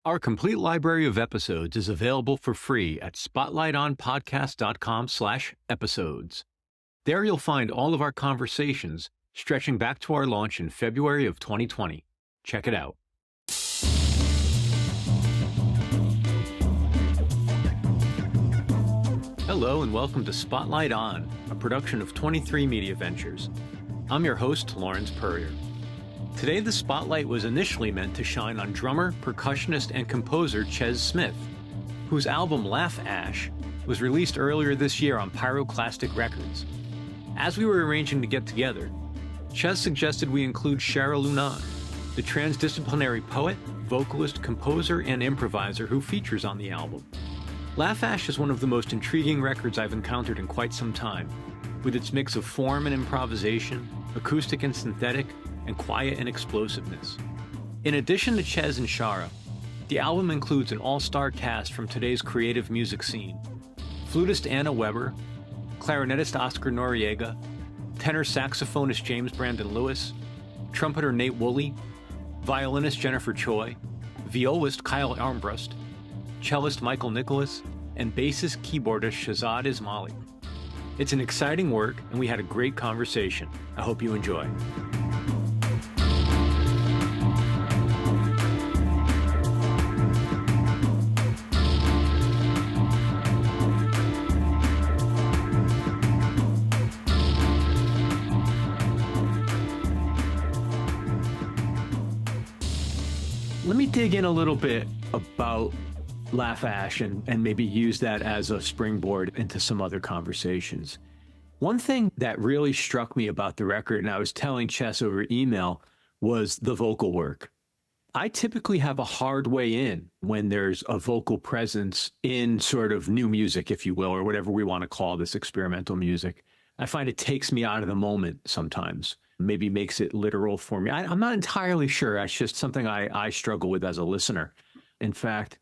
Our complete library of episodes is available for free at spotlightonpodcast.com/episodes. There you'll find all of our conversations stretching back to our launch in February of 2020. Check it out. Hello and welcome to Spotlight On, a production of 23 Media Ventures. I'm your host, Lawrence Purrier. Today, the spotlight was initially meant to shine on drummer, percussionist, and composer Ches Smith, whose album Laugh Ash was released earlier this year on Pyroclastic Records. As we were arranging to get together, Ches suggested we include Shara Lunon, the transdisciplinary poet, vocalist, composer, and improviser who features on the album. Laugh Ash is one of the most intriguing records I've encountered in quite some time, with its mix of form and improvisation, acoustic and synthetic, and quiet and explosiveness. In addition to Ches and Shara, the album includes an all-star cast from today's creative music scene: flutist Anna Weber, clarinetist Oscar Noriega, tenor saxophonist James Brandon Lewis, trumpeter Nate Wooley, violinist Jennifer Choi, violist Kyle Armbrust, cellist Michael Nicolas, and bassist keyboardist Shahzad Ismaily. It's an exciting work, and we had a great conversation. I hope you enjoy. Let me dig in a little bit about Laugh Ash and maybe use that as a springboard into some other conversations. One thing that really struck me about the record, and I was telling Ches over email, was the vocal work. I typically have a hard way in when there's a vocal presence in sort of new music, if you will, or whatever we want to call this experimental music. I find it takes me out of the moment sometimes, maybe makes it literal for me. I'm not entirely sure. That's just something I struggle with as a listener. In fact,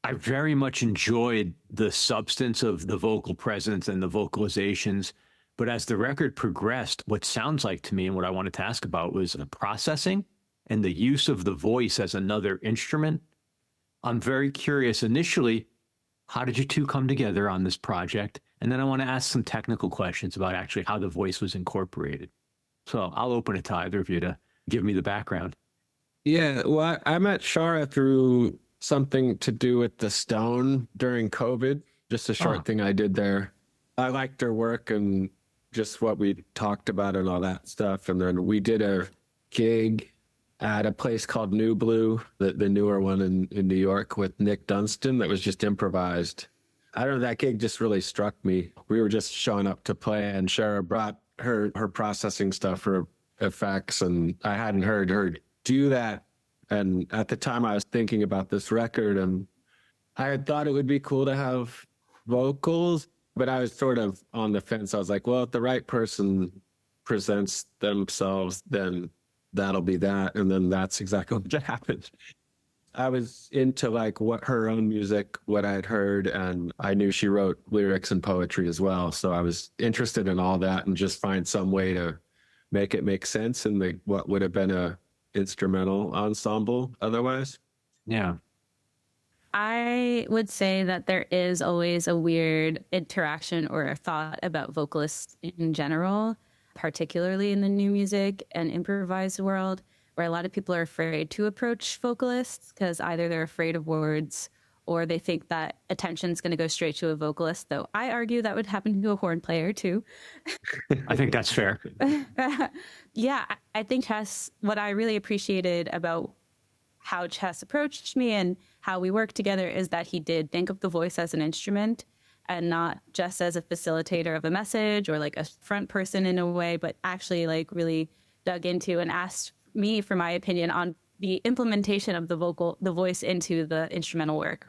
I very much enjoyed the substance of the vocal presence and the vocalizations. But as the record progressed, what sounds like to me and what I wanted to ask about was the processing and the use of the voice as another instrument. I'm very curious initially, how did you two come together on this project? And then I want to ask some technical questions about actually how the voice was incorporated. So I'll open it to either of you to give me the background. Yeah, well, I met Shara through something to do with the Stone during COVID, just a short thing I did there. I liked her work and just what we talked about and all that stuff. And then we did a gig at a place called New Blue, the newer one in New York, with Nick Dunstan that was just improvised. I don't know, that gig just really struck me. We were just showing up to play, and Shara brought her processing stuff, her effects, and I hadn't heard her do that. And at the time I was thinking about this record, and I had thought it would be cool to have vocals, but I was sort of on the fence. I was like, well, if the right person presents themselves, then that'll be that. And then that's exactly what happened. I was into like what her own music, what I'd heard, and I knew she wrote lyrics and poetry as well. So I was interested in all that and just find some way to make it make sense in what would have been a instrumental ensemble otherwise. Yeah. I would say that there is always a weird interaction or a thought about vocalists in general, particularly in the new music and improvised world, where a lot of people are afraid to approach vocalists because either they're afraid of words or they think that attention's going to go straight to a vocalist, though I argue that would happen to a horn player too. I think that's fair. Yeah, I think Ches, what I really appreciated about how Ches approached me and how we worked together is that he did think of the voice as an instrument and not just as a facilitator of a message or like a front person in a way, but actually like really dug into and asked me for my opinion on the implementation of the voice into the instrumental work.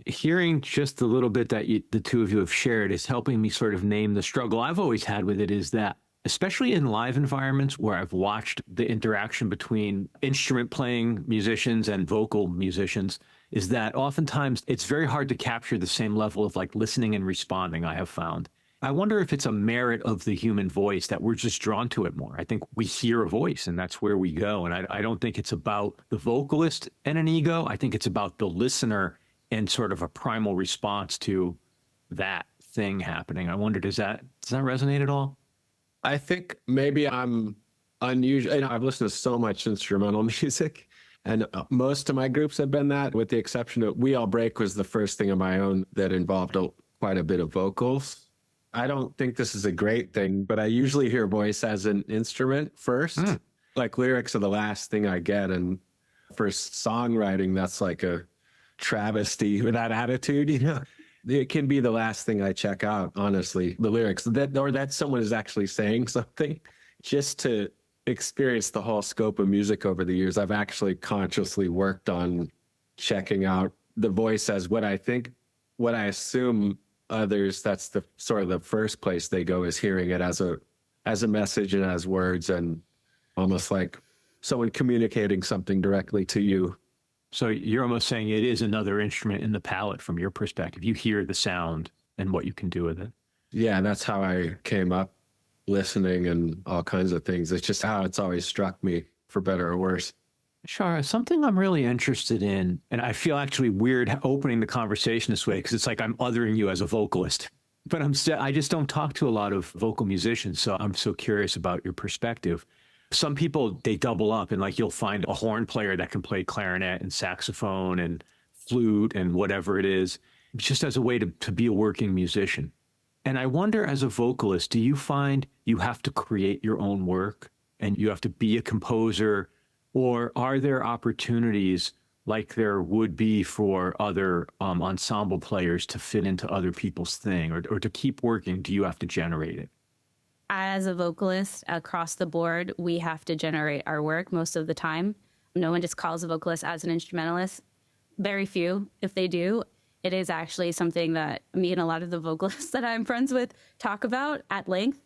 Hearing just a little bit that the two of you have shared is helping me sort of name the struggle I've always had with it, is that especially in live environments where I've watched the interaction between instrument playing musicians and vocal musicians, is that oftentimes it's very hard to capture the same level of like listening and responding, I have found. I wonder if it's a merit of the human voice that we're just drawn to it more. I think we hear a voice and that's where we go. And I don't think it's about the vocalist and an ego. I think it's about the listener and sort of a primal response to that thing happening. I wonder, does that resonate at all? I think maybe I'm unusual. I've listened to so much instrumental music, and most of my groups have been that, with the exception of We All Break was the first thing of my own that involved quite a bit of vocals. I don't think this is a great thing, but I usually hear voice as an instrument first. Like lyrics are the last thing I get. And for songwriting, that's like a travesty with that attitude, It can be the last thing I check out, honestly, the lyrics, that someone is actually saying something. Just to experience the whole scope of music over the years, I've actually consciously worked on checking out the voice as what I assume others, that's the sort of the first place they go, is hearing it as a message and as words, and almost like someone communicating something directly to you. So you're almost saying it is another instrument in the palette from your perspective. You hear the sound and what you can do with it. Yeah, that's how I came up listening and all kinds of things. It's just how it's always struck me, for better or worse. Shara, something I'm really interested in, and I feel actually weird opening the conversation this way because it's like I'm othering you as a vocalist, but I just don't talk to a lot of vocal musicians, so I'm so curious about your perspective. Some people, they double up, and like you'll find a horn player that can play clarinet and saxophone and flute and whatever it is, just as a way to be a working musician. And I wonder, as a vocalist, do you find you have to create your own work and you have to be a composer? Or are there opportunities like there would be for other ensemble players to fit into other people's thing, or to keep working? Do you have to generate it? As a vocalist, across the board, we have to generate our work most of the time. No one just calls a vocalist as an instrumentalist. Very few, if they do. It is actually something that me and a lot of the vocalists that I'm friends with talk about at length,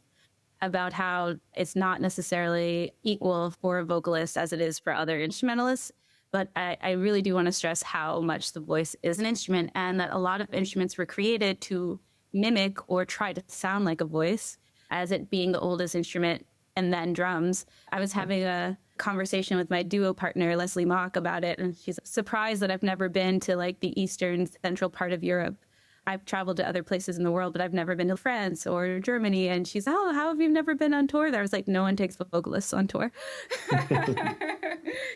about how it's not necessarily equal for a vocalist as it is for other instrumentalists. But I really do want to stress how much the voice is an instrument, and that a lot of instruments were created to mimic or try to sound like a voice, as it being the oldest instrument, and then drums. I was having a conversation with my duo partner, Leslie Mock, about it, and she's surprised that I've never been to like the eastern central part of Europe. I've traveled to other places in the world, but I've never been to France or Germany. And she's, how have you never been on tour there? I was like, no one takes vocalists on tour.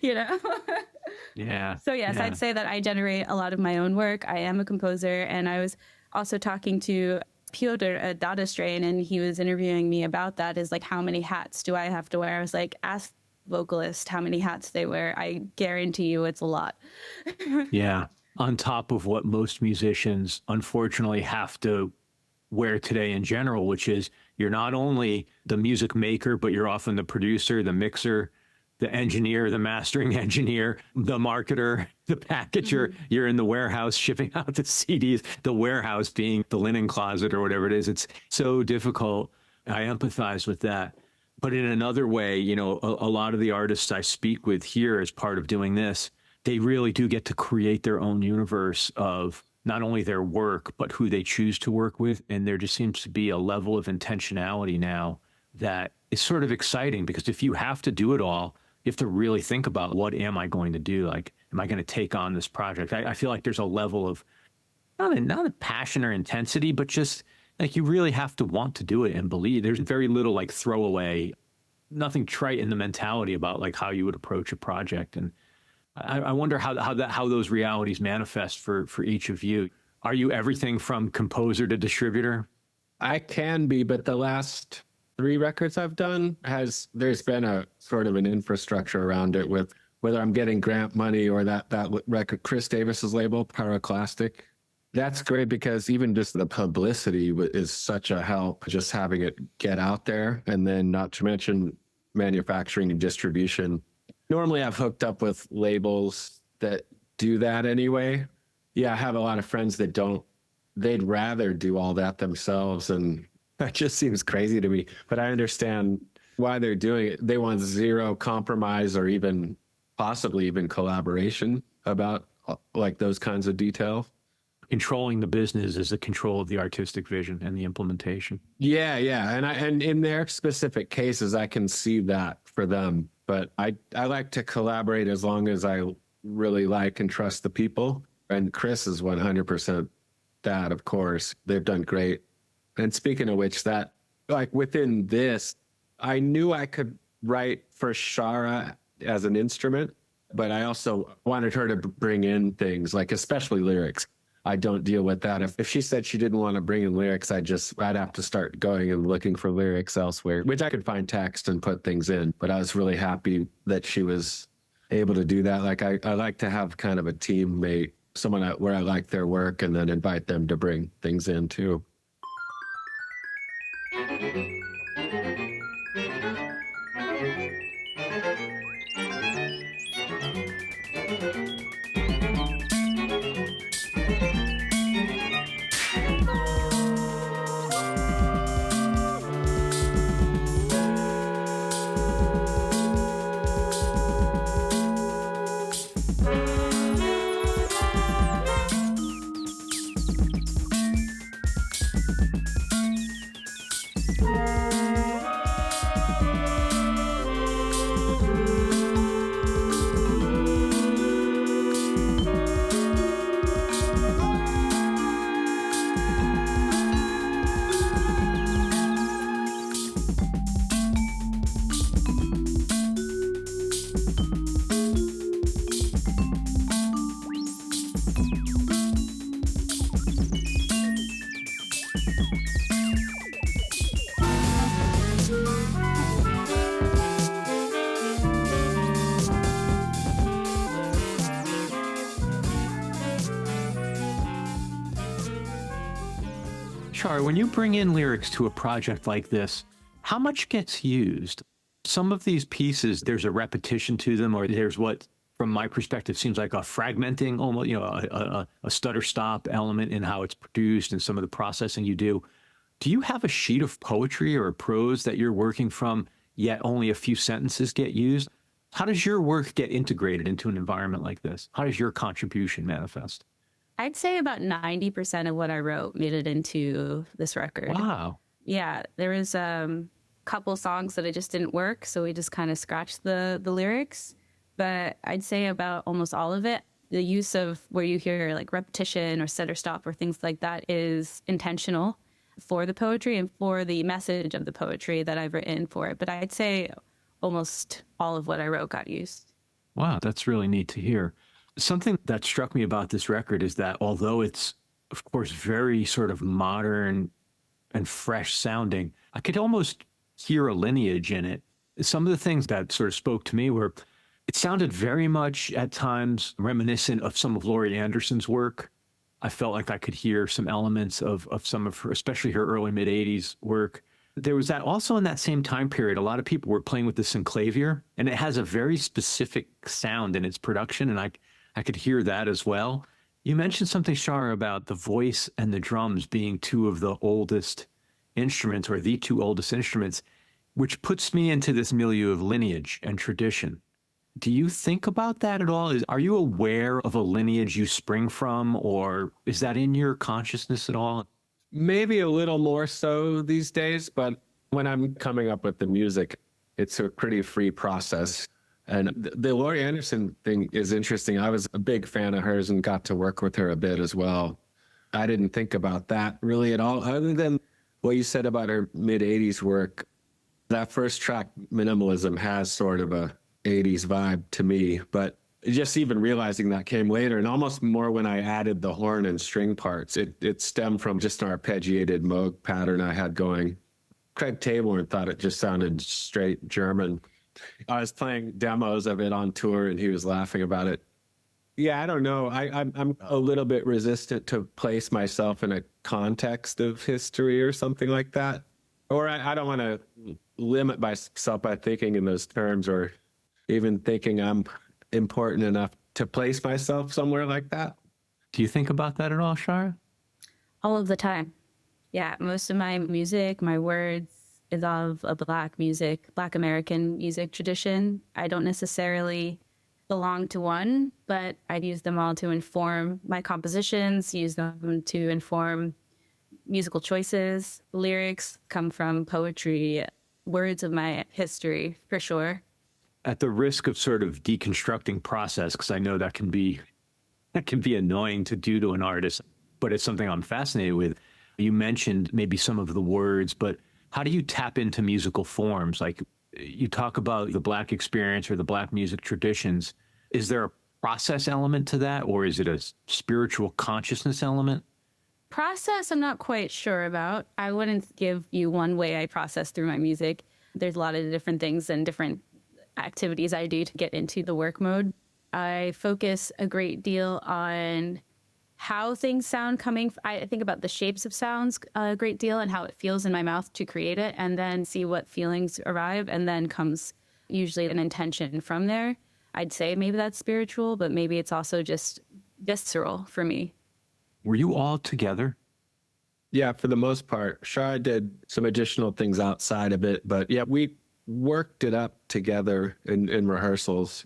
Yeah. So yes, yeah. I'd say that I generate a lot of my own work. I am a composer. And I was also talking to Piotr at Dada Strain, and he was interviewing me about that, is like, how many hats do I have to wear? I was like, ask vocalist how many hats they wear. I guarantee you it's a lot. Yeah. On top of what most musicians unfortunately have to wear today in general, which is you're not only the music maker, but you're often the producer, the mixer, the engineer, the mastering engineer, the marketer, the packager. Mm-hmm. You're in the warehouse shipping out the CDs, the warehouse being the linen closet or whatever it is. It's so difficult. I empathize with that. But in another way, a lot of the artists I speak with here as part of doing this, they really do get to create their own universe of not only their work, but who they choose to work with. And there just seems to be a level of intentionality now that is sort of exciting, because if you have to do it all, you have to really think about, what am I going to do? Like, am I going to take on this project? I feel like there's a level of not a passion or intensity, but just like you really have to want to do it and believe. There's very little like throwaway, nothing trite in the mentality about like how you would approach a project. And I wonder how those realities manifest for each of you. Are you everything from composer to distributor? I can be, but the last 3 records I've done there's been a sort of an infrastructure around it, with whether I'm getting grant money or that record, Chris Davis's label, Pyroclastic. That's great, because even just the publicity is such a help, just having it get out there, and then not to mention manufacturing and distribution. Normally I've hooked up with labels that do that anyway. Yeah, I have a lot of friends that don't. They'd rather do all that themselves, and that just seems crazy to me. But I understand why they're doing it. They want zero compromise, or even possibly even collaboration about like those kinds of details. controlling the business is the control of the artistic vision and the implementation. Yeah, yeah. And in their specific cases, I can see that for them. But I like to collaborate as long as I really like and trust the people. And Chris is 100% that, of course. They've done great. And speaking of which, that, like within this, I knew I could write for Shara as an instrument, but I also wanted her to bring in things, like especially lyrics. I don't deal with that. If she said she didn't want to bring in lyrics, I'd have to start going and looking for lyrics elsewhere, which I could find text and put things in. But I was really happy that she was able to do that. Like I like to have kind of a teammate, someone where I like their work, and then invite them to bring things in too. Shara, when you bring in lyrics to a project like this, how much gets used? Some of these pieces, there's a repetition to them, or there's what, from my perspective, seems like a fragmenting, almost, a stutter stop element in how it's produced and some of the processing you do. Do you have a sheet of poetry or prose that you're working from, yet only a few sentences get used? How does your work get integrated into an environment like this? How does your contribution manifest? I'd say about 90% of what I wrote made it into this record. Wow. Yeah, there was a couple songs that it just didn't work, so we just kind of scratched the lyrics. But I'd say about almost all of it, the use of where you hear like repetition or stutter stop or things like that is intentional for the poetry and for the message of the poetry that I've written for it. But I'd say almost all of what I wrote got used. Wow, that's really neat to hear. Something that struck me about this record is that although it's, of course, very sort of modern and fresh sounding, I could almost hear a lineage in it. Some of the things that sort of spoke to me were, it sounded very much at times reminiscent of some of Laurie Anderson's work. I felt like I could hear some elements of some of her, especially her early mid-'80s work. There was that also in that same time period, a lot of people were playing with the synclavier, and it has a very specific sound in its production, and I could hear that as well. You mentioned something, Shara, about the voice and the drums being two of the oldest instruments, or the two oldest instruments, which puts me into this milieu of lineage and tradition. Do you think about that at all? Are you aware of a lineage you spring from, or is that in your consciousness at all? Maybe a little more so these days, but when I'm coming up with the music, it's a pretty free process. And the Laurie Anderson thing is interesting. I was a big fan of hers and got to work with her a bit as well. I didn't think about that really at all, other than what you said about her mid-'80s work. That first track, Minimalism, has sort of a 80s vibe to me, but just even realizing that came later, and almost more when I added the horn and string parts. It stemmed from just an arpeggiated Moog pattern I had going. Craig Taborn thought it just sounded straight German. I was playing demos of it on tour, and he was laughing about it. Yeah, I don't know. I'm a little bit resistant to place myself in a context of history or something like that. Or I don't want to limit myself by thinking in those terms, or even thinking I'm important enough to place myself somewhere like that. Do you think about that at all, Shara? All of the time. Yeah, most of my music, my words, is of a Black American music tradition. I don't necessarily belong to one, but I'd use them all to inform my compositions, use them to inform musical choices. Lyrics come from poetry, words of my history, for sure. At the risk of sort of deconstructing process, because I know that can be annoying to do to an artist, but it's something I'm fascinated with. You mentioned maybe some of the words, but how do you tap into musical forms? Like you talk about the Black experience or the Black music traditions. Is there a process element to that, or is it a spiritual consciousness element? Process, I'm not quite sure about. I wouldn't give you one way I process through my music. There's a lot of different things and different activities I do to get into the work mode. I focus a great deal on how things sound coming. I think about the shapes of sounds a great deal and how it feels in my mouth to create it, and then see what feelings arrive, and then comes usually an intention from there. I'd say maybe that's spiritual, but maybe it's also just visceral for me. Were you all together? Yeah, for the most part. Shara did some additional things outside of it, but yeah, we worked it up together in rehearsals.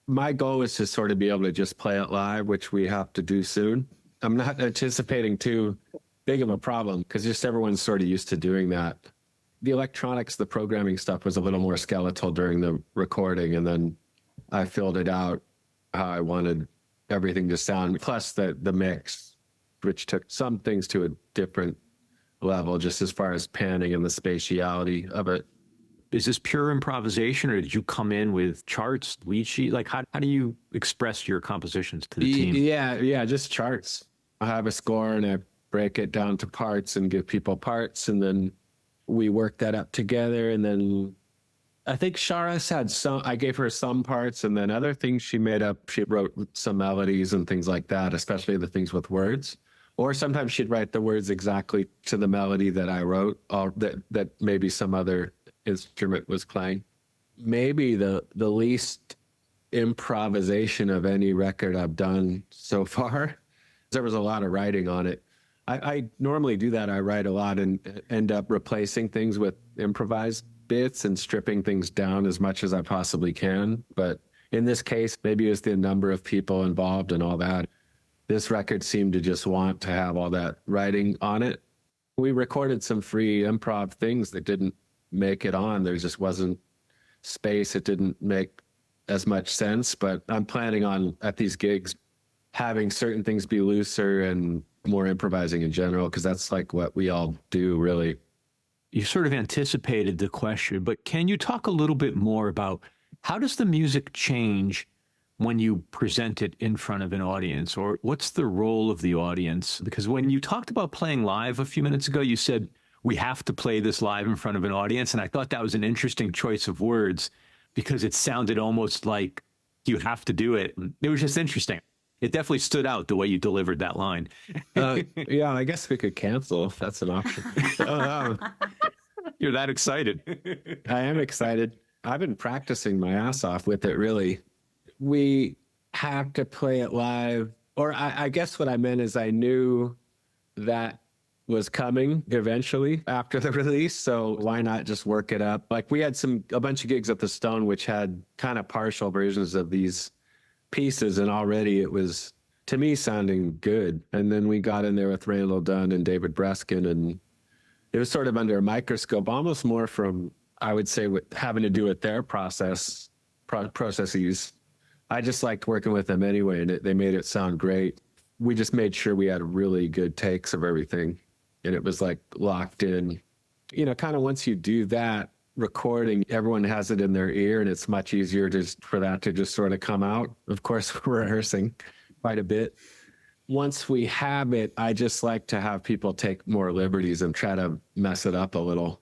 My goal is to sort of be able to just play it live, which we have to do soon. I'm not anticipating too big of a problem because just everyone's sort of used to doing that. The electronics, the programming stuff was a little more skeletal during the recording, and then I filled it out how I wanted everything to sound, plus the mix, which took some things to a different level, just as far as panning and the spatiality of it. Is this pure improvisation, or did you come in with charts, lead sheet? Like, how do you express your compositions to the team? Yeah, just charts. I have a score and I break it down to parts and give people parts, and then we work that up together. And then I think Shara had some, I gave her some parts, and then other things she made up. She wrote some melodies and things like that, especially the things with words. Or sometimes she'd write the words exactly to the melody that I wrote, or that maybe some other instrument was playing. Maybe the least improvisation of any record I've done so far. There was a lot of writing on it. I normally do that. I write a lot and end up replacing things with improvised bits and stripping things down as much as I possibly can. But in this case, maybe it was the number of people involved and all that. This record seemed to just want to have all that writing on it. We recorded some free improv things that didn't make it on. There just wasn't space. It didn't make as much sense, but I'm planning on at these gigs having certain things be looser and more improvising in general, because that's like what we all do, really. You sort of anticipated the question, but can you talk a little bit more about how does the music change when you present it in front of an audience, or what's the role of the audience? Because when you talked about playing live a few minutes ago, you said, we have to play this live in front of an audience. And I thought that was an interesting choice of words because it sounded almost like you have to do it. It was just interesting. It definitely stood out the way you delivered that line. Yeah, I guess we could cancel if that's an option. You're that excited. I am excited. I've been practicing my ass off with it, really. We have to play it live. Or I guess what I meant is I knew that was coming eventually after the release. So why not just work it up? Like we had a bunch of gigs at the Stone, which had kind of partial versions of these pieces. And already it was, to me, sounding good. And then we got in there with Randall Dunn and David Breskin, and it was sort of under a microscope, almost more from, I would say, with having to do with their processes. I just liked working with them anyway, and they made it sound great. We just made sure we had really good takes of everything, and it was like locked in. You know, kind of once you do that recording, everyone has it in their ear, and it's much easier for that to just sort of come out. Of course, we're rehearsing quite a bit. Once we have it, I just like to have people take more liberties and try to mess it up a little.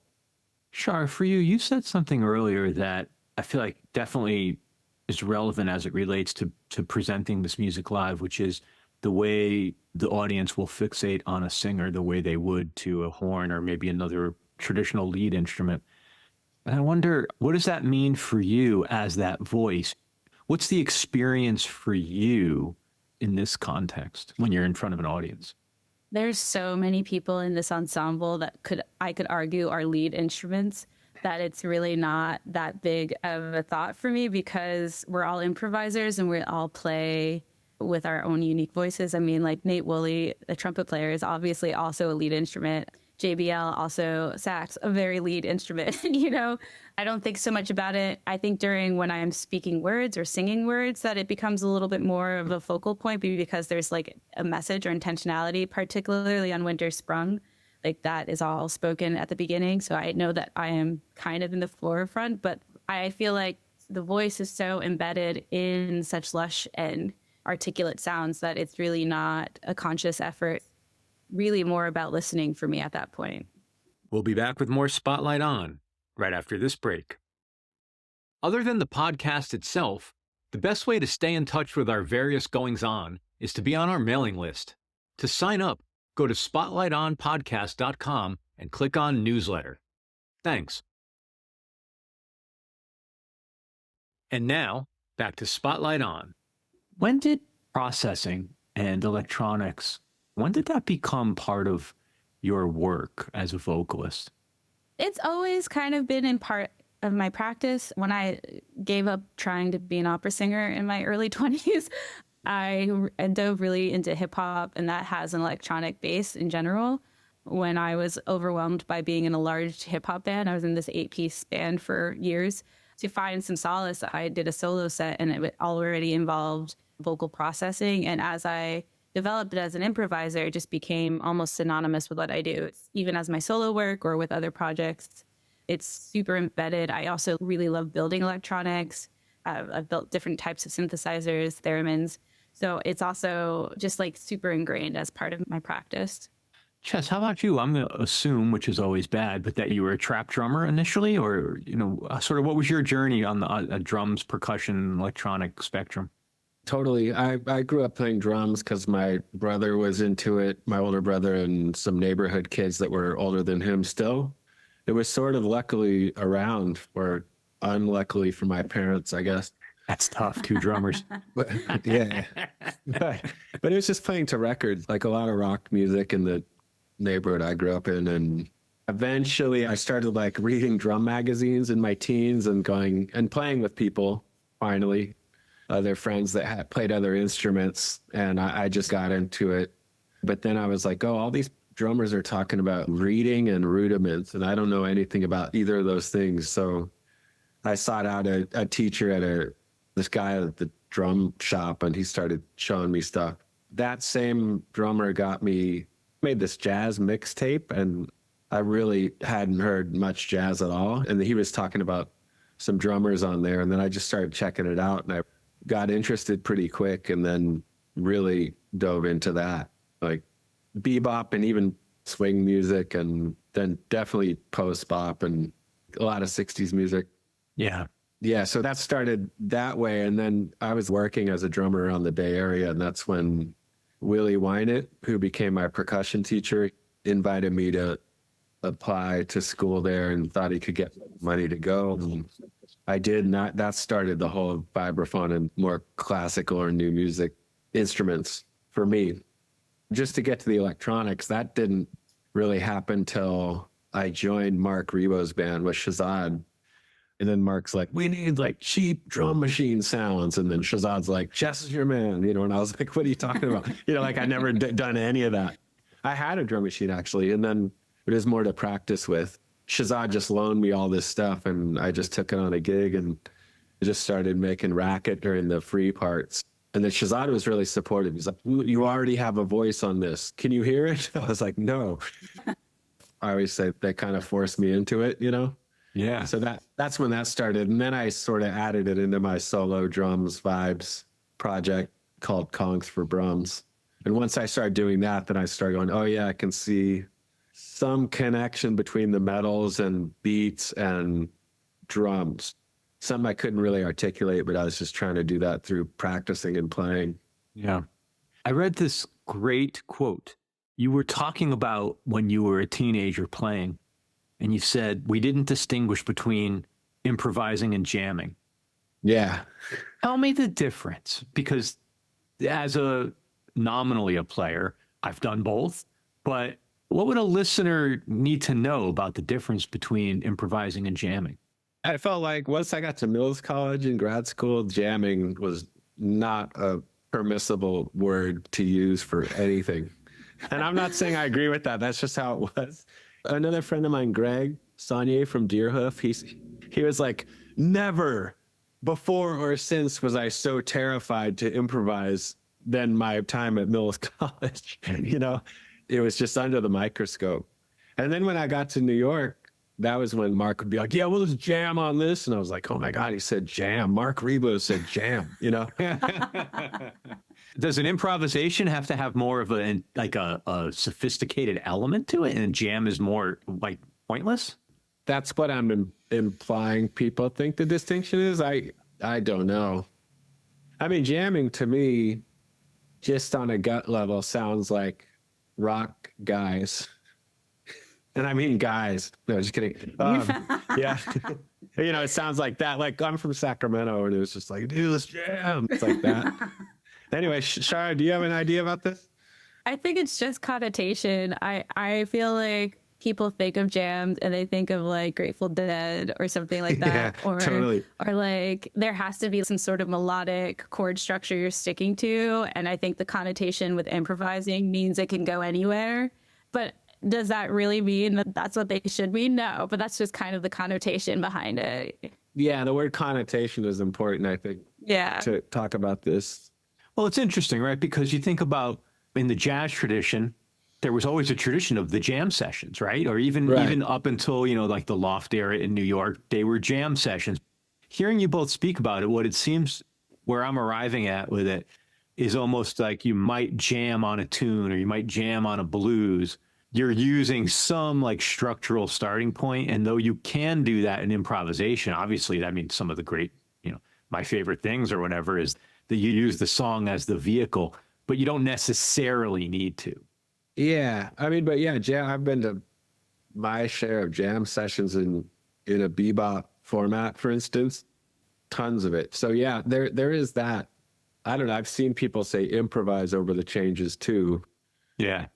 Shara, for you, you said something earlier that I feel like definitely is relevant as it relates to presenting this music live, which is the way the audience will fixate on a singer the way they would to a horn or maybe another traditional lead instrument. And I wonder, what does that mean for you as that voice? What's the experience for you in this context when you're in front of an audience? There's so many people in this ensemble that I could argue are lead instruments. that it's really not that big of a thought for me because we're all improvisers and we all play with our own unique voices. I mean, like Nate Wooley, the trumpet player, is obviously also a lead instrument. JBL, also sax, a very lead instrument. I don't think so much about it. I think during when I'm speaking words or singing words that it becomes a little bit more of a focal point because there's like a message or intentionality, particularly on Winter Sprung. Like that is all spoken at the beginning. So I know that I am kind of in the forefront, but I feel like the voice is so embedded in such lush and articulate sounds that it's really not a conscious effort, really more about listening for me at that point. We'll be back with more Spotlight On right after this break. Other than the podcast itself, the best way to stay in touch with our various goings-on is to be on our mailing list. To sign up, go to spotlightonpodcast.com and click on Newsletter. Thanks. And now, back to Spotlight On. When did processing and electronics, when did that become part of your work as a vocalist? It's always kind of been in part of my practice. When I gave up trying to be an opera singer in my early 20s, I dove really into hip hop, and that has an electronic base in general. When I was overwhelmed by being in a large hip hop band, I was in this 8-piece band for years. To find some solace, I did a solo set, and it already involved vocal processing. And as I developed it as an improviser, it just became almost synonymous with what I do. Even as my solo work or with other projects, it's super embedded. I also really love building electronics. I've built different types of synthesizers, theremins. So it's also just like super ingrained as part of my practice. Ches, how about you? I'm going to assume, which is always bad, but that you were a trap drummer initially, or, sort of what was your journey on the drums, percussion, electronic spectrum? Totally. I grew up playing drums because my brother was into it, my older brother and some neighborhood kids that were older than him still. It was sort of luckily around, or unluckily for my parents, I guess. That's tough, two drummers. But, yeah. But it was just playing to records, like a lot of rock music in the neighborhood I grew up in. And eventually I started like reading drum magazines in my teens and going and playing with people, finally. Other friends that had played other instruments, and I just got into it. But then I was like, oh, all these drummers are talking about reading and rudiments, and I don't know anything about either of those things. So I sought out a teacher at this guy at the drum shop, and he started showing me stuff. That same drummer made this jazz mixtape, and I really hadn't heard much jazz at all. And he was talking about some drummers on there, and then I just started checking it out, and I got interested pretty quick, and then really dove into that, like bebop and even swing music, and then definitely post-bop and a lot of 60s music. Yeah. Yeah, so that started that way, and then I was working as a drummer around the Bay Area, and that's when Willie Wynett, who became my percussion teacher, invited me to apply to school there and thought he could get money to go. And I did not. That started the whole vibraphone and more classical or new music instruments for me. Just to get to the electronics, that didn't really happen till I joined Mark Rebo's band with Shahzad. And then Mark's like, we need like cheap drum machine sounds. And then Shahzad's like, Ches is your man, and I was like, what are you talking about? Like I never done any of that. I had a drum machine actually, and then it was more to practice with. Shahzad just loaned me all this stuff, and I just took it on a gig and just started making racket during the free parts. And then Shahzad was really supportive. He's like, you already have a voice on this. Can you hear it? I was like, no. I always say they kind of forced me into it, Yeah. So that's when that started. And then I sort of added it into my solo drums vibes project called Conks for Brums. And once I started doing that, then I started going, oh yeah, I can see some connection between the metals and beats and drums. Something I couldn't really articulate, but I was just trying to do that through practicing and playing. Yeah. I read this great quote. You were talking about when you were a teenager playing, and you said, we didn't distinguish between improvising and jamming. Yeah. Tell me the difference, because as nominally a player, I've done both, but What would a listener need to know about the difference between improvising and jamming? I felt like once I got to Mills College in grad school, jamming was not a permissible word to use for anything. And I'm not saying I agree with that. That's just how it was. Another friend of mine, Greg Saunier from Deerhoof, he was like, never before or since was I so terrified to improvise than my time at Mills College. You know, it was just under the microscope. And then when I got to New York, that was when Mark would be like, yeah, we'll just jam on this. And I was like, oh my God, he said jam. Mark Rebo said jam, you know? Does an improvisation have to have more of a sophisticated element to it, and jam is more like pointless? That's what I'm implying people think the distinction is. I don't know. I mean, jamming to me, just on a gut level, sounds like rock guys. And I mean guys. No, just kidding. Yeah. You know, it sounds like that. Like, I'm from Sacramento, and it was just like, dude, let's jam. It's like that. Anyway, Shara, do you have an idea about this? I think it's just connotation. I feel like people think of jams and they think of like Grateful Dead or something like that. Yeah, or totally. Or like there has to be some sort of melodic chord structure you're sticking to. And I think the connotation with improvising means it can go anywhere. But does that really mean that that's what they should mean? No, but that's just kind of the connotation behind it. Yeah, the word connotation is important, I think, to talk about this. Well, it's interesting, right? Because you think about in the jazz tradition, there was always a tradition of the jam sessions, right? Or even up until, you know, like the Loft era in New York, they were jam sessions. Hearing you both speak about it, what it seems where I'm arriving at with it is almost like you might jam on a tune or you might jam on a blues. You're using some like structural starting point. And though you can do that in improvisation, obviously that means some of the great, you know, my favorite things or whatever is that you use the song as the vehicle, but you don't necessarily need to. Yeah. I mean, but yeah, jam, I've been to my share of jam sessions in a bebop format, for instance, tons of it. So yeah, there is that. I don't know. I've seen people say improvise over the changes too. Yeah.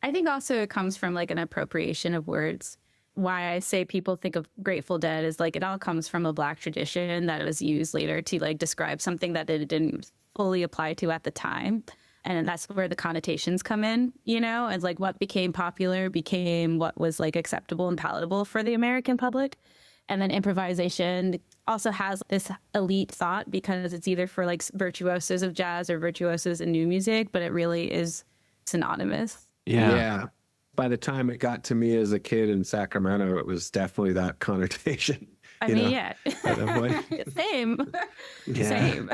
I think also it comes from like an appropriation of words. Why I say people think of Grateful Dead is like it all comes from a Black tradition that was used later to like describe something that it didn't fully apply to at the time. And that's where the connotations come in, you know, as like what became popular became what was like acceptable and palatable for the American public. And then improvisation also has this elite thought because it's either for like virtuosos of jazz or virtuosos in new music, but it really is synonymous. Yeah. By the time it got to me as a kid in Sacramento, it was definitely that connotation. I mean, yeah. Same. Yeah. Same.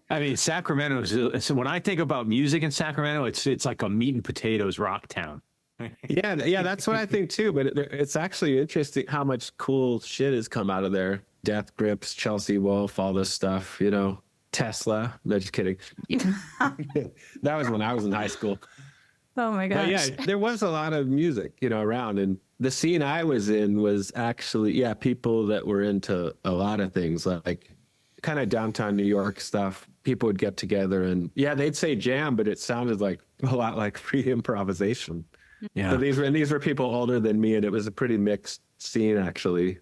I mean, Sacramento, so when I think about music in Sacramento, it's like a meat and potatoes rock town. Yeah, that's what I think too. But it's actually interesting how much cool shit has come out of there. Death Grips, Chelsea Wolfe, all this stuff, you know, Tesla. No, just kidding. That was when I was in high school. Oh my gosh. But yeah, there was a lot of music, you know, around. And the scene I was in was actually, people that were into a lot of things, like kind of downtown New York stuff. People would get together and they'd say jam, but it sounded like a lot like free improvisation. Yeah. So these were people older than me, and it was a pretty mixed scene actually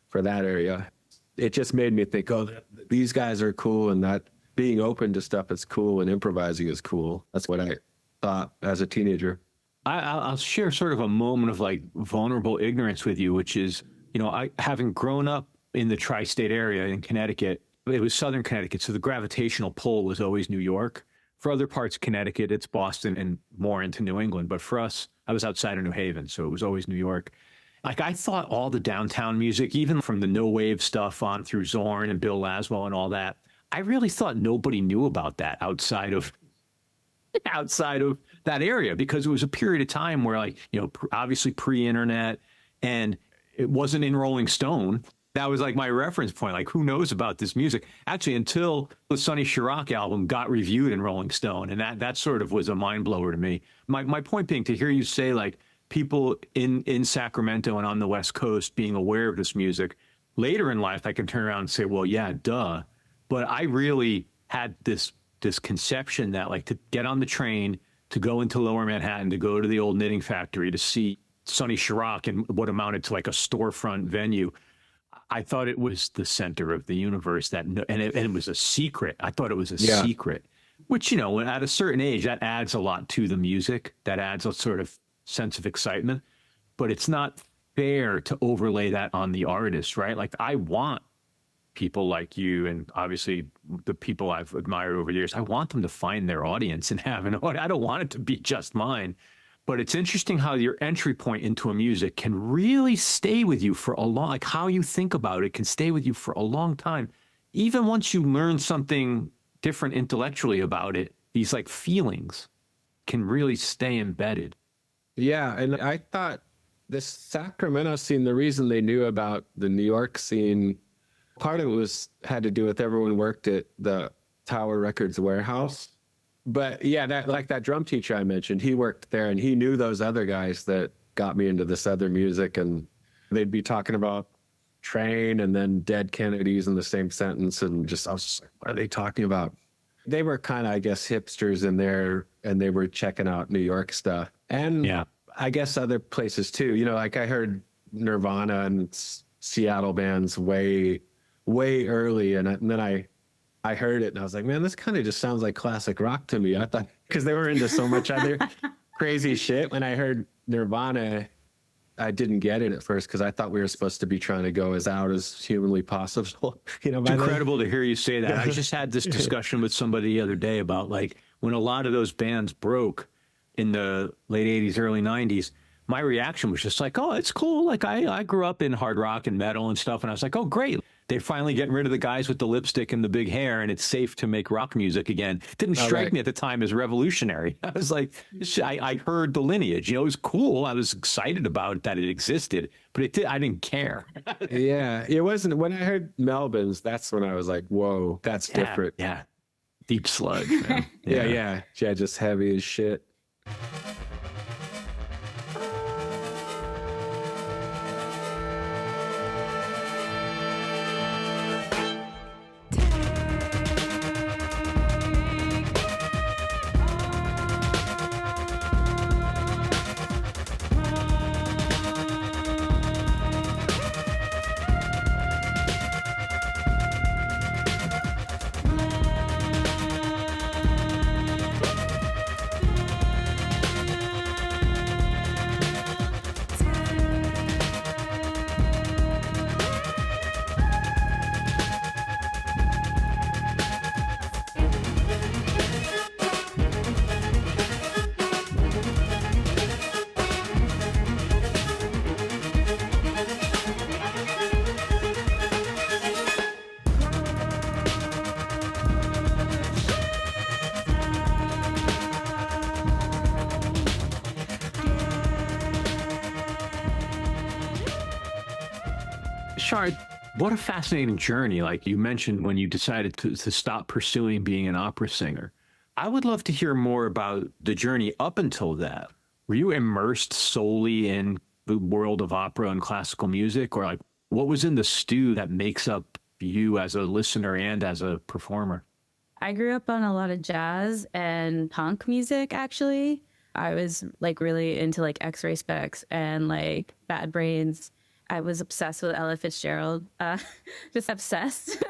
for that area. It just made me think, oh, these guys are cool, and that being open to stuff is cool and improvising is cool. That's what I thought as a teenager. I'll share sort of a moment of like vulnerable ignorance with you, which is, you know, having grown up in the tri-state area in Connecticut, it was Southern Connecticut. So the gravitational pull was always New York. For other parts of Connecticut, it's Boston and more into New England. But for us, I was outside of New Haven, so it was always New York. Like I thought all the downtown music, even from the no wave stuff on through Zorn and Bill Laswell and all that, I really thought nobody knew about that outside of that area, because it was a period of time where, like, you know, obviously pre-internet, and it wasn't in Rolling Stone. That was like my reference point. Like, who knows about this music? Actually, until the Sonny Chirac album got reviewed in Rolling Stone, and that sort of was a mind blower to me. My point being, to hear you say like people in Sacramento and on the West Coast being aware of this music later in life, I can turn around and say, well, yeah, duh. But I really had this conception that, like, to get on the train, to go into Lower Manhattan, to go to the old knitting factory, to see Sonny Chirac in what amounted to like a storefront venue. I thought it was the center of the universe, and it was a secret. I thought it was a secret, which, at a certain age, that adds a lot to the music. That adds a sort of sense of excitement, but it's not fair to overlay that on the artist, right? Like, I want people like you, and obviously the people I've admired over the years, I want them to find their audience and have an audience. I don't want it to be just mine. But it's interesting how your entry point into a music can really stay with you for a long, like how you think about it can stay with you for a long time. Even once you learn something different intellectually about it, these like feelings can really stay embedded. Yeah. And I thought this Sacramento scene, the reason they knew about the New York scene, part of it had to do with everyone worked at the Tower Records warehouse. But yeah, that drum teacher I mentioned, he worked there and he knew those other guys that got me into this other music, and they'd be talking about Train and then Dead Kennedys in the same sentence. And I was just like, what are they talking about? They were kind of, I guess, hipsters in there, and they were checking out New York stuff. And I guess other places too, like I heard Nirvana and Seattle bands way, way early. And then I heard it and I was like, man, this kind of just sounds like classic rock to me. I thought, because they were into so much other crazy shit. When I heard Nirvana, I didn't get it at first because I thought we were supposed to be trying to go as out as humanly possible. It's incredible to hear you say that. I just had this discussion with somebody the other day about like when a lot of those bands broke in the late 80s, early 90s, my reaction was just like, oh, it's cool. Like I grew up in hard rock and metal and stuff. And I was like, oh, great. They're finally getting rid of the guys with the lipstick and the big hair, and it's safe to make rock music again. Didn't strike me at the time as revolutionary. I was like, I heard the lineage. It was cool. I was excited about that it existed, but I didn't care. Yeah, it wasn't. When I heard Melvins, that's when I was like, whoa, that's different. Yeah, deep sludge, man. Yeah, just heavy as shit. Shara, what a fascinating journey. Like you mentioned when you decided to stop pursuing being an opera singer. I would love to hear more about the journey up until that. Were you immersed solely in the world of opera and classical music, or like what was in the stew that makes up you as a listener and as a performer? I grew up on a lot of jazz and punk music, actually. I was like really into like X-Ray Specs and like Bad Brains. I was obsessed with Ella Fitzgerald, just obsessed,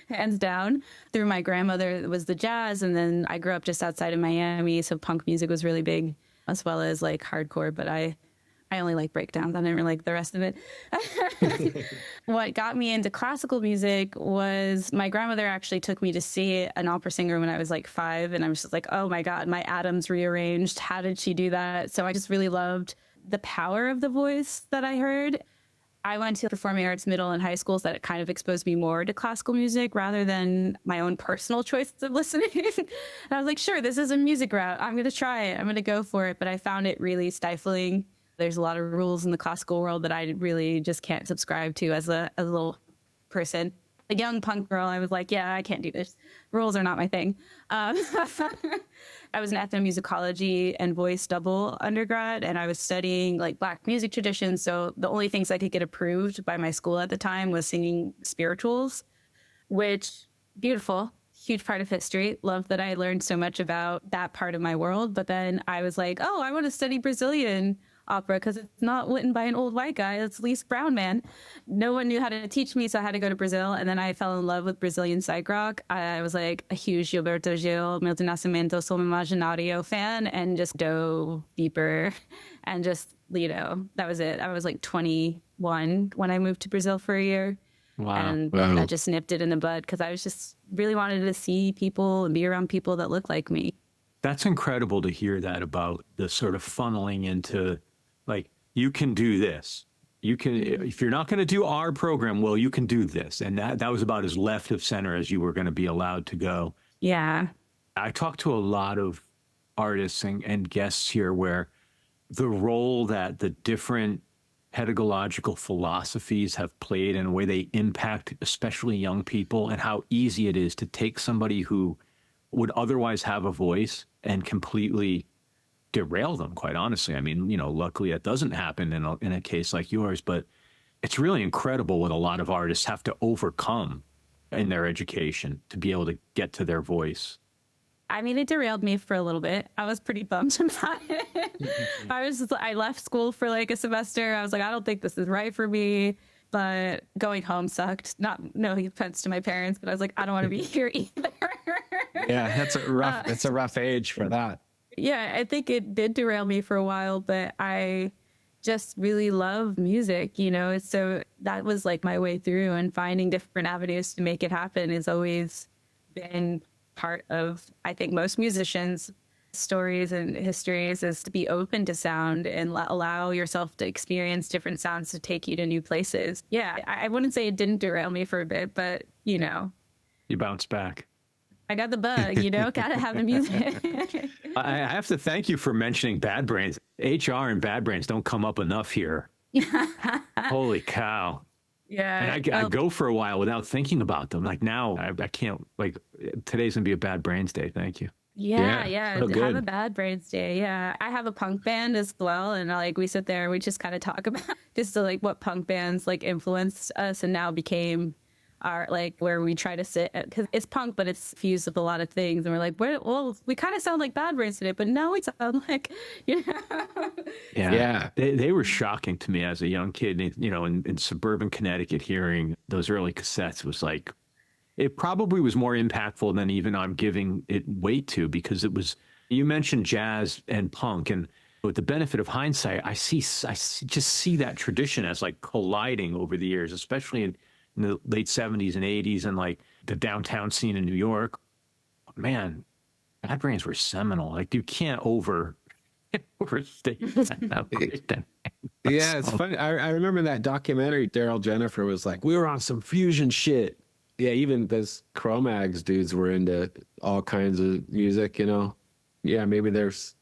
hands down. Through my grandmother, it was the jazz, and then I grew up just outside of Miami, so punk music was really big, as well as like hardcore, but I only like breakdowns. I didn't really like the rest of it. What got me into classical music was my grandmother actually took me to see an opera singer when I was like 5, and I was just like, oh my God, my atoms rearranged. How did she do that? So I just really loved the power of the voice that I heard. I went to performing arts middle and high schools that kind of exposed me more to classical music rather than my own personal choice of listening. And I was like, sure, this is a music route. I'm going to try it. I'm going to go for it. But I found it really stifling. There's a lot of rules in the classical world that I really just can't subscribe to as a little person. A young punk girl, I was like, yeah, I can't do this. Rules are not my thing. I was an ethnomusicology and voice double undergrad, and I was studying like Black music traditions. So the only things I could get approved by my school at the time was singing spirituals, which beautiful, huge part of history. Love that I learned so much about that part of my world. But then I was like, oh, I want to study Brazilian opera because it's not written by an old white guy. It's Lis Brown man. No one knew how to teach me, so I had to go to Brazil. And then I fell in love with Brazilian psych rock. I was like a huge Gilberto Gil, Milton Nascimento, Som Imaginario fan, and just dove deeper. And just, that was it. I was like 21 when I moved to Brazil for a year. Wow. And I just nipped it in the bud because I was just really wanted to see people and be around people that look like me. That's incredible to hear that about the sort of funneling into, like, you can do this. You can, if you're not going to do our program, well, you can do this. And that was about as left of center as you were going to be allowed to go. Yeah. I talked to a lot of artists and guests here where the role that the different pedagogical philosophies have played and the way they impact especially young people, and how easy it is to take somebody who would otherwise have a voice and completely derail them, quite honestly. I mean, luckily it doesn't happen in a case like yours, but it's really incredible what a lot of artists have to overcome in their education to be able to get to their voice. I mean, it derailed me for a little bit. I was pretty bummed about it. I left school for like a semester. I was like, I don't think this is right for me. But going home sucked. No offense to my parents, but I was like, I don't want to be here either. Yeah, that's it's a rough age for that. Yeah, I think it did derail me for a while, but I just really love music, So that was like my way through, and finding different avenues to make it happen has always been part of, I think, most musicians' stories and histories, is to be open to sound and allow yourself to experience different sounds to take you to new places. Yeah, I wouldn't say it didn't derail me for a bit, but, You bounce back. I got the bug, gotta have the music. I have to thank you for mentioning Bad Brains. HR and Bad Brains don't come up enough here. Holy cow. Yeah. And I go for a while without thinking about them. Like now, I can't, like, today's going to be a Bad Brains day. Thank you. Yeah. Oh, have a Bad Brains day. Yeah. I have a punk band as well. And like we sit there and we just kind of talk about just like what punk bands like influenced us and now became our, like, where we try to sit, because it's punk, but it's fused with a lot of things. And we're like, well, we kind of sound like Bad Brains today, but now we sound like, Yeah. They were shocking to me as a young kid, in suburban Connecticut. Hearing those early cassettes was like, it probably was more impactful than even I'm giving it weight to, because it was, you mentioned jazz and punk, and with the benefit of hindsight, I just see that tradition as like colliding over the years, especially in the late 70s and 80s, and like the downtown scene in New York. Man, Bad Brains were seminal. Like, you can't overstate that. Yeah, it's funny. I remember that documentary. Daryl Jennifer was like, we were on some fusion shit. Yeah, even those Cro-Mags dudes were into all kinds of music, Yeah, maybe there's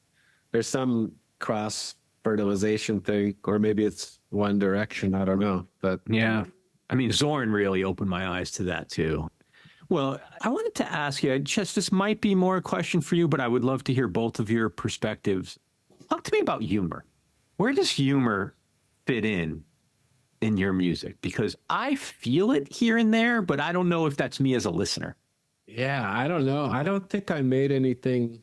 some cross fertilization thing, or maybe it's one direction. I don't know. But yeah. I mean, Zorn really opened my eyes to that too. Well, I wanted to ask you, Ches, this might be more a question for you, but I would love to hear both of your perspectives. Talk to me about humor. Where does humor fit in your music? Because I feel it here and there, but I don't know if that's me as a listener. Yeah, I don't know. I don't think I made anything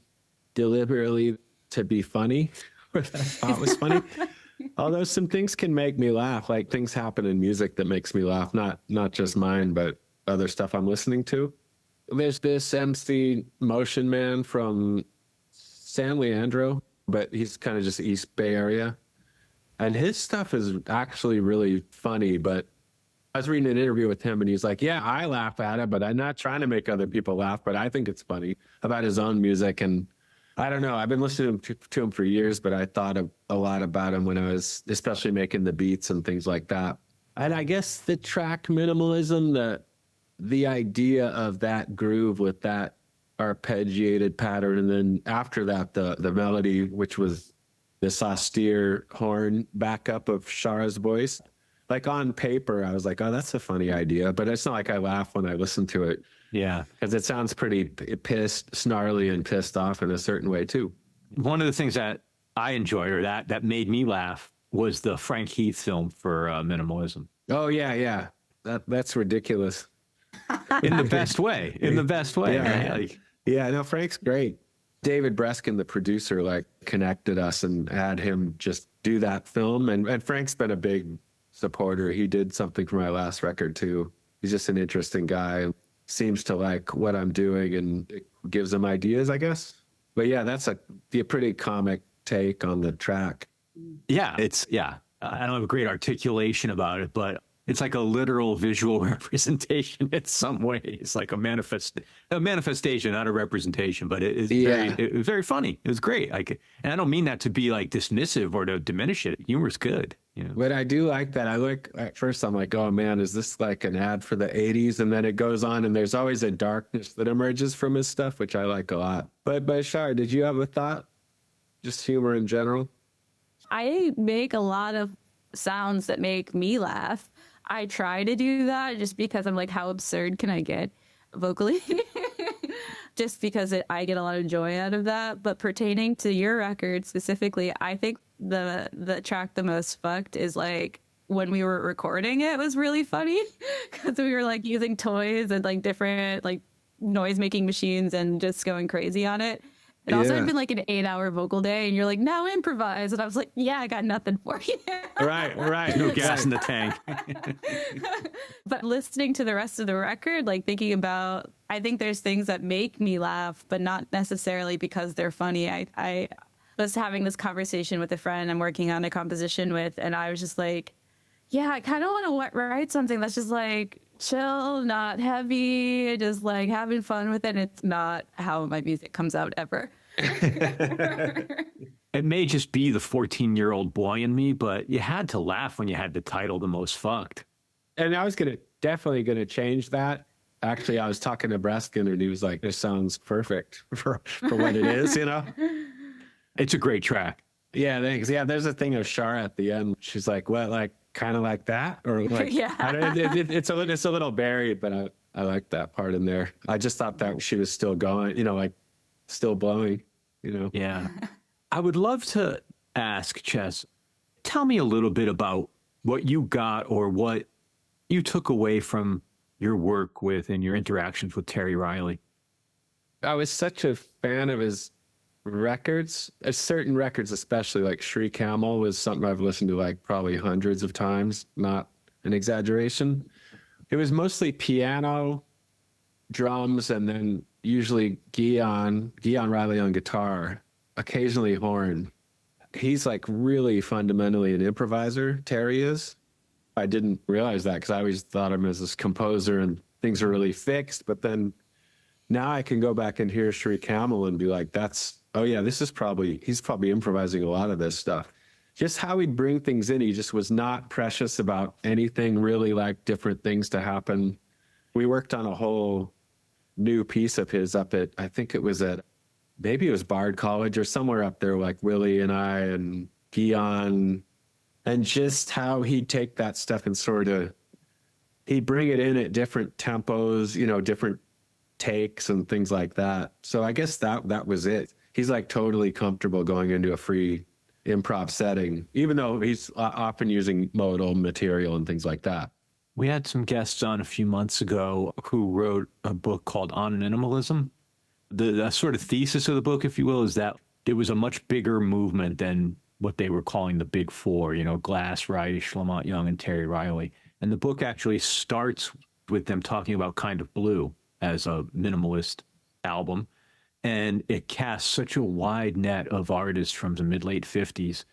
deliberately to be funny or that I thought was funny. Although some things can make me laugh, like things happen in music that makes me laugh, not just mine, but other stuff I'm listening to. There's this MC Motion Man from San Leandro, but he's kind of just East Bay area. And his stuff is actually really funny, but I was reading an interview with him and he's like, yeah, I laugh at it, but I'm not trying to make other people laugh, but I think it's funny, about his own music. And I don't know, I've been listening to him for years, but I thought a lot about him when I was especially making the beats and things like that. And I guess the track minimalism, the idea of that groove with that arpeggiated pattern, and then after that, the melody, which was this austere horn backup of Shara's voice. Like on paper, I was like, oh, that's a funny idea. But it's not like I laugh when I listen to it. Yeah. Because it sounds pretty pissed, snarly, and pissed off in a certain way, too. One of the things that I enjoyed, or that made me laugh, was the Frank Heath film for minimalism. Oh, yeah. That's ridiculous. in the best way. In the best way. Yeah. Right? Like, Yeah, no, Frank's great. David Breskin, the producer, like connected us and had him just do that film. And Frank's been a big supporter. He did something for my last record too. He's just an interesting guy. Seems to like what I'm doing and it gives him ideas, I guess. But yeah, that's a pretty comic take on the track. yeah, I don't have a great articulation about it, but it's like a literal visual representation in some way. It's like a manifestation, not a representation, but it was very funny. It was great. And I don't mean that to be like dismissive or to diminish it. Humor's good. You know? But I do like that. At first I'm like, oh man, is this like an ad for the 80s? And then it goes on and there's always a darkness that emerges from his stuff, which I like a lot. But Shara, did you have a thought? Just humor in general? I make a lot of sounds that make me laugh. I try to do that just because I'm like, how absurd can I get vocally? Just because I get a lot of joy out of that. But pertaining to your record specifically, I think the track the most fucked is like when we were recording it was really funny because we were like using toys and like different like noise making machines and just going crazy on it. It also had been like an 8-hour vocal day, and you're like, now improvise. And I was like, yeah, I got nothing for you. Right. No gas in the tank. But listening to the rest of the record, like thinking about, I think there's things that make me laugh, but not necessarily because they're funny. I was having this conversation with a friend I'm working on a composition with, and I was just like, yeah, I kind of want to write something that's just like chill, not heavy, just like having fun with it. It's not how my music comes out ever. It may just be the 14-year-old boy in me, but you had to laugh when you had the title The Most Fucked. And I was definitely gonna change that. Actually, I was talking to Breskin and he was like, this sounds perfect for what it is, you know? It's a great track. Yeah, thanks. Yeah, there's a thing of Shara at the end. She's like, what, like kind of like that? Or like, Yeah. It's a little buried, but I like that part in there. I just thought that she was still going, you know, like still blowing, you know? Yeah. I would love to ask, Ches, tell me a little bit about what you got or what you took away from your work with and your interactions with Terry Riley. I was such a fan of his records, certain records, especially like Shri Camel was something I've listened to like probably hundreds of times, not an exaggeration. It was mostly piano, drums, and then usually Guion Riley on guitar, occasionally horn. He's like really fundamentally an improviser, Terry is. I didn't realize that because I always thought of him as this composer and things are really fixed. But then now I can go back and hear Shri Camel and be like, he's probably improvising a lot of this stuff. Just how he'd bring things in. He just was not precious about anything, really like different things to happen. We worked on a whole new piece of his up at, I think it was maybe it was Bard College or somewhere up there, like Willie and I and Guion, and just how he'd take that stuff and he'd bring it in at different tempos, you know, different takes and things like that. So I guess that was it. He's like totally comfortable going into a free improv setting, even though he's often using modal material and things like that. We had some guests on a few months ago who wrote a book called On Minimalism. The sort of thesis of the book, if you will, is that it was a much bigger movement than what they were calling the Big Four, you know, Glass, Reich, Lamont Young, and Terry Riley. And the book actually starts with them talking about Kind of Blue as a minimalist album. And it casts such a wide net of artists from the mid-late 50s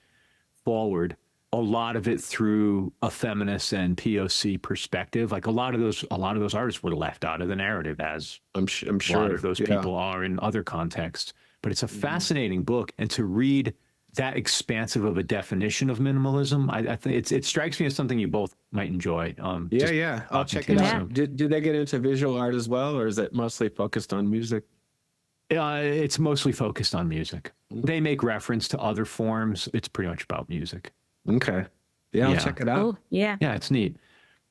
forward, a lot of it through a feminist and POC perspective. Like a lot of those artists were left out of the narrative, as I'm sure a lot of those people are in other contexts. But it's a fascinating book, and to read that expansive of a definition of minimalism, I think it strikes me as something you both might enjoy. I'll check it out. Do they get into visual art as well, or is it mostly focused on music? It's mostly focused on music. They make reference to other forms. It's pretty much about music. Okay. Yeah, I'll check it out. Oh, yeah. Yeah, it's neat.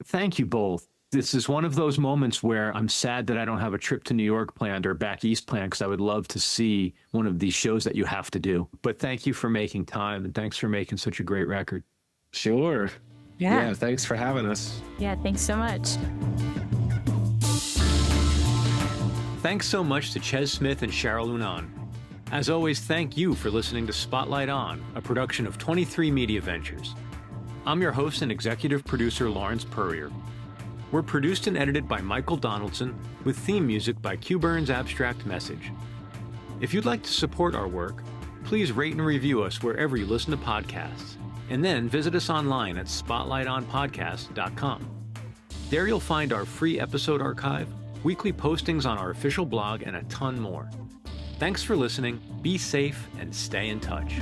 Thank you both. This is one of those moments where I'm sad that I don't have a trip to New York planned or back east planned, because I would love to see one of these shows that you have to do. But thank you for making time, and thanks for making such a great record. Sure. Yeah. Thanks for having us. Yeah, thanks so much. Thanks so much to Ches Smith and Shara Lunon. As always, thank you for listening to Spotlight On, a production of 23 Media Ventures. I'm your host and executive producer, Lawrence Purrier. We're produced and edited by Michael Donaldson, with theme music by Q Burn's Abstract Message. If you'd like to support our work, please rate and review us wherever you listen to podcasts, and then visit us online at spotlightonpodcast.com. There you'll find our free episode archive, weekly postings on our official blog, and a ton more. Thanks for listening, be safe, and stay in touch.